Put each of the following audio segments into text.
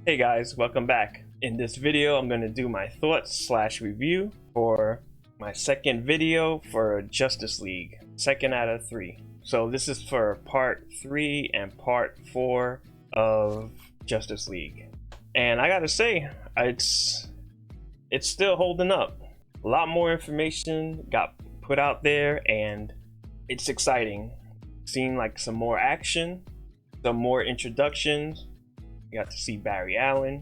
Hey guys, welcome back. In this video, I'm going to do my thoughts slash review for my second video for Justice League, second out of three. So this is for part 3 and part 4 of Justice League. And I gotta say, it's still holding up. A lot more information got put out there and it's exciting. Seeing like some more action, some more introductions. You got to see Barry Allen,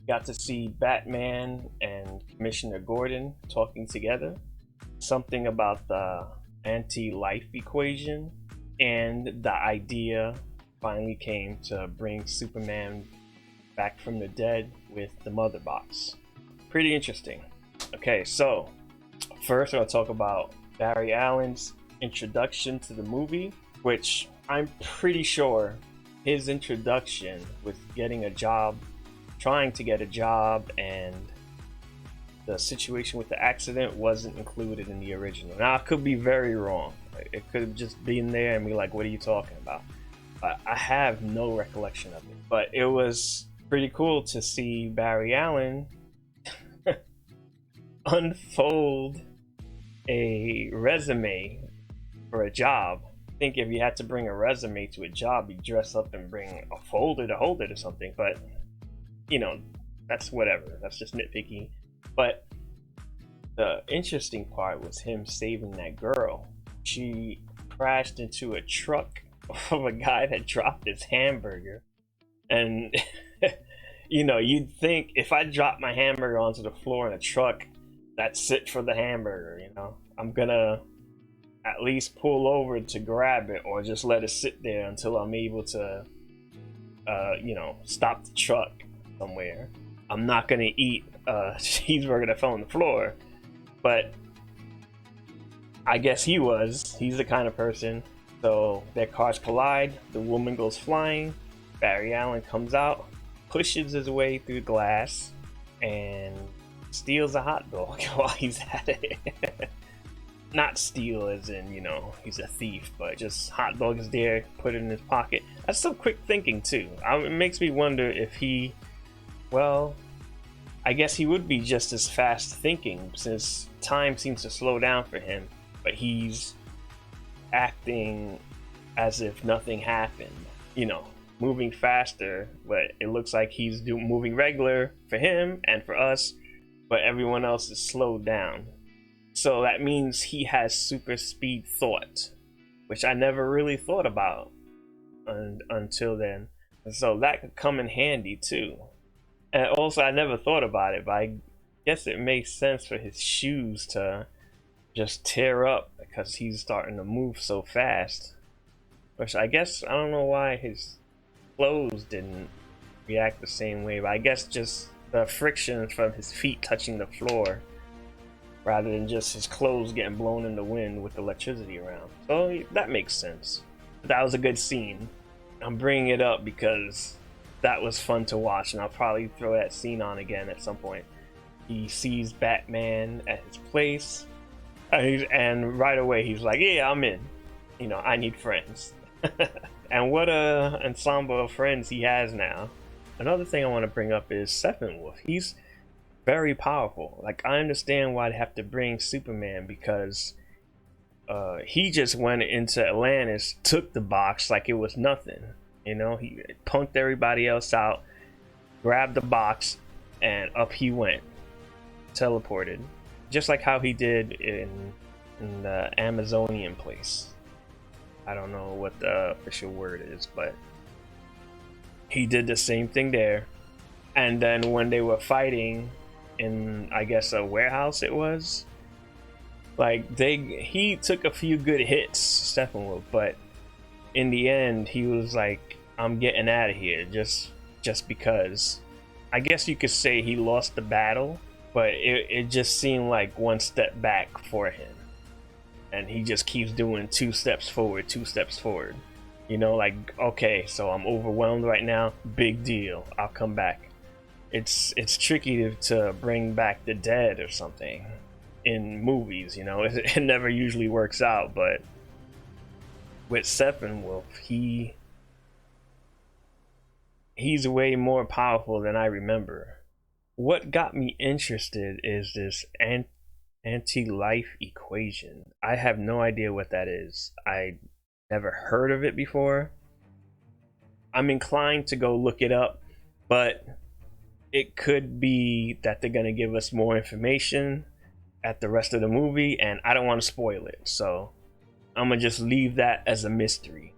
got to see Batman and Commissioner Gordon talking together, something about the anti-life equation, and the idea finally came to bring Superman back from the dead with the mother box. Pretty interesting. Okay, so first I'll talk about Barry Allen's introduction to the movie, which I'm pretty sure his introduction with getting a job, trying to get a job, and the situation with the accident wasn't included in the original. Now, I could be very wrong. It could have just been there and be like, what are you talking about? I have no recollection of it. But it was pretty cool to see Barry Allen unfold a resume for a job. I think if you had to bring a resume to a job, you'd dress up and bring a folder to hold it or something. But, you know, that's whatever. That's just nitpicky. But the interesting part was him saving that girl. She crashed into a truck of a guy that dropped his hamburger. And, you know, you'd think if I drop my hamburger onto the floor in a truck, that's it for the hamburger, you know? I'm gonna at least pull over to grab it or just let it sit there until I'm able to, stop the truck somewhere. I'm not gonna eat a cheeseburger that fell on the floor, but I guess he's the kind of person. So their cars collide, the woman goes flying, Barry Allen comes out, pushes his way through glass, and steals a hot dog while he's at it. Not steal as in, you know, he's a thief, but just hot dog is there, put it in his pocket. That's some quick thinking too. It makes me wonder if I guess he would be just as fast thinking since time seems to slow down for him, but he's acting as if nothing happened, you know, moving faster, but it looks like he's moving regular for him and for us, but everyone else is slowed down. So that means he has super speed thought, which I never really thought about until then. And so that could come in handy too. And also, I never thought about it, but I guess it makes sense for his shoes to just tear up because he's starting to move so fast. Which I guess, I don't know why his clothes didn't react the same way, but I guess just the friction from his feet touching the floor rather than just his clothes getting blown in the wind with electricity around. So that makes sense. That was a good scene. I'm bringing it up because that was fun to watch, and I'll probably throw that scene on again at some point. He sees Batman at his place, and right away he's like, yeah, I'm in. You know, I need friends. And what a ensemble of friends he has now. Another thing I want to bring up is Steppenwolf. He's very powerful. Like, I understand why they have to bring Superman because he just went into Atlantis, took the box like it was nothing. You know, he punked everybody else out, grabbed the box, and up he went, teleported, just like how he did in the Amazonian place. I don't know what the official word is, but he did the same thing there. And then when they were fighting in, I guess, a warehouse, it was like he took a few good hits, Steppenwolf, but in the end he was like, I'm getting out of here just because. I guess you could say he lost the battle, but it just seemed like one step back for him, and he just keeps doing 2 steps forward, 2 steps forward, you know, like, okay, so I'm overwhelmed right now, big deal, I'll come back. It's tricky to bring back the dead or something in movies, you know. It never usually works out, but with Steppenwolf, he he's way more powerful than I remember. What got me interested is this anti-life equation. I have no idea what that is. I never heard of it before. I'm inclined to go look it up, but it could be that they're going to give us more information at the rest of the movie, and I don't want to spoil it. So I'm going to just leave that as a mystery.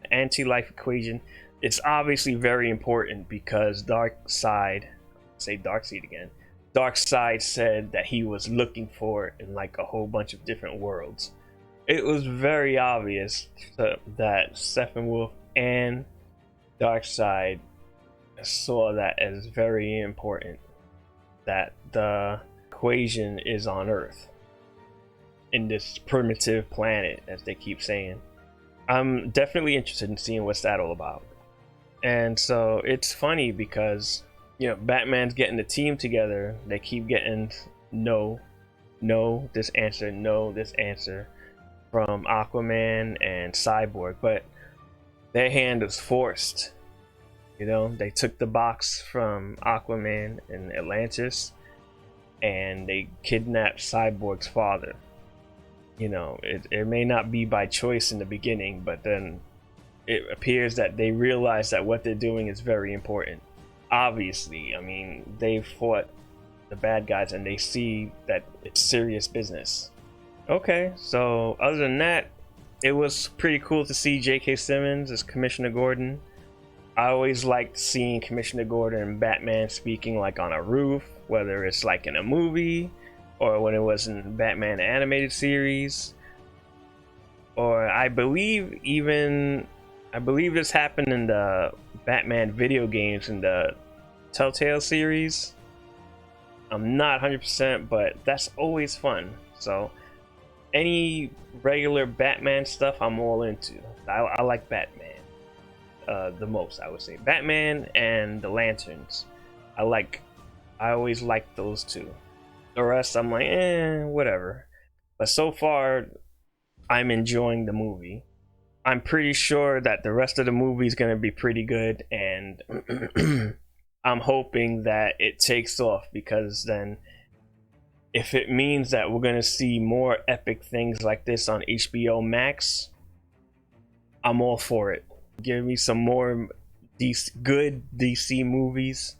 The anti-life equation, it's obviously very important because Darkseid said that he was looking for it in like a whole bunch of different worlds. It was very obvious that Steppenwolf and Darkseid saw that as very important, that the equation is on Earth, in this primitive planet, as they keep saying. I'm definitely interested in seeing what's that all about. And so it's funny because, you know, Batman's getting the team together. They keep getting no, this answer from Aquaman and Cyborg, but their hand was forced. You know, they took the box from Aquaman in Atlantis and they kidnapped Cyborg's father. You know, it may not be by choice in the beginning, but then it appears that they realize that what they're doing is very important. Obviously, I mean, they've fought the bad guys and they see that it's serious business. Okay, so other than that, it was pretty cool to see J.K. Simmons as Commissioner Gordon. I always liked seeing Commissioner Gordon and Batman speaking like on a roof, whether it's like in a movie or when it was in Batman animated series, or I believe this happened in the Batman video games in the Telltale series. I'm not 100%, but that's always fun. So any regular Batman stuff I'm all into. I like Batman the most, I would say. Batman and the Lanterns. I always like those two. The rest I'm like, whatever. But so far, I'm enjoying the movie. I'm pretty sure that the rest of the movie is going to be pretty good, and I'm hoping that it takes off, because then if it means that we're going to see more epic things like this on HBO Max, I'm all for it. Give me some more good DC movies.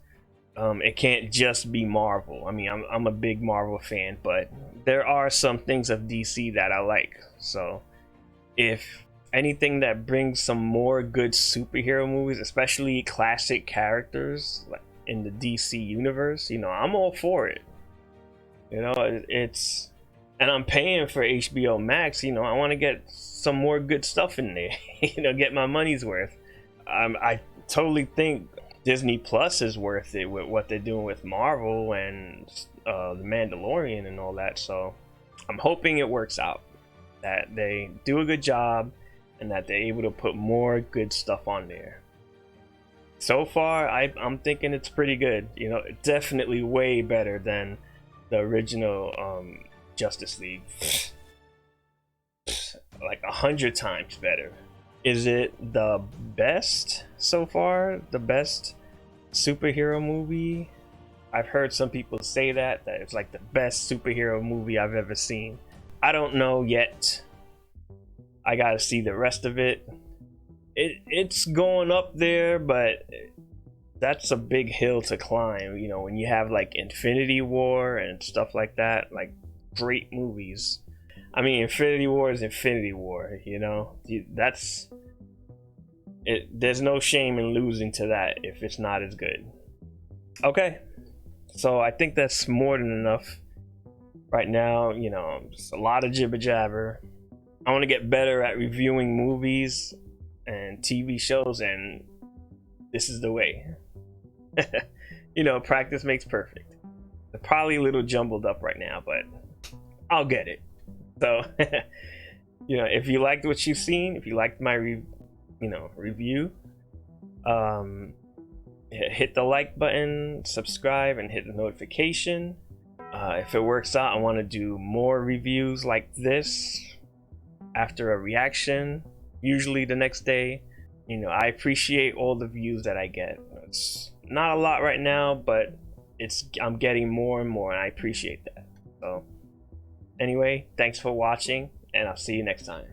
It can't just be Marvel. I mean, I'm a big Marvel fan, but there are some things of DC that I like. So if anything that brings some more good superhero movies, especially classic characters like in the DC universe, you know, I'm all for it. You know, it's, and I'm paying for HBO Max. You know, I want to get some more good stuff in there. You know, get my money's worth. I totally think Disney Plus is worth it with what they're doing with Marvel and the Mandalorian and all that. So I'm hoping it works out, that they do a good job and that they're able to put more good stuff on there. So far, I'm thinking it's pretty good. You know, definitely way better than the original Justice League. Like 100 times better. Is it the best so far? The best superhero movie? I've heard some people say that it's like the best superhero movie I've ever seen. I don't know yet. I gotta see the rest of it. It's going up there, but that's a big hill to climb. You know, when you have like Infinity War and stuff like that, like great movies. I mean, Infinity War is Infinity War, you know? That's it. There's no shame in losing to that if it's not as good. Okay, so I think that's more than enough right now. You know, just a lot of jibber jabber. I want to get better at reviewing movies and TV shows, and this is the way. You know, practice makes perfect. They're probably a little jumbled up right now, but I'll get it. So, you know, if you liked what you've seen, if you liked my review, hit the like button, subscribe, and hit the notification. If it works out, I want to do more reviews like this after a reaction, usually the next day. You know, I appreciate all the views that I get. It's not a lot right now, but I'm getting more and more, and I appreciate that. So anyway, thanks for watching, and I'll see you next time.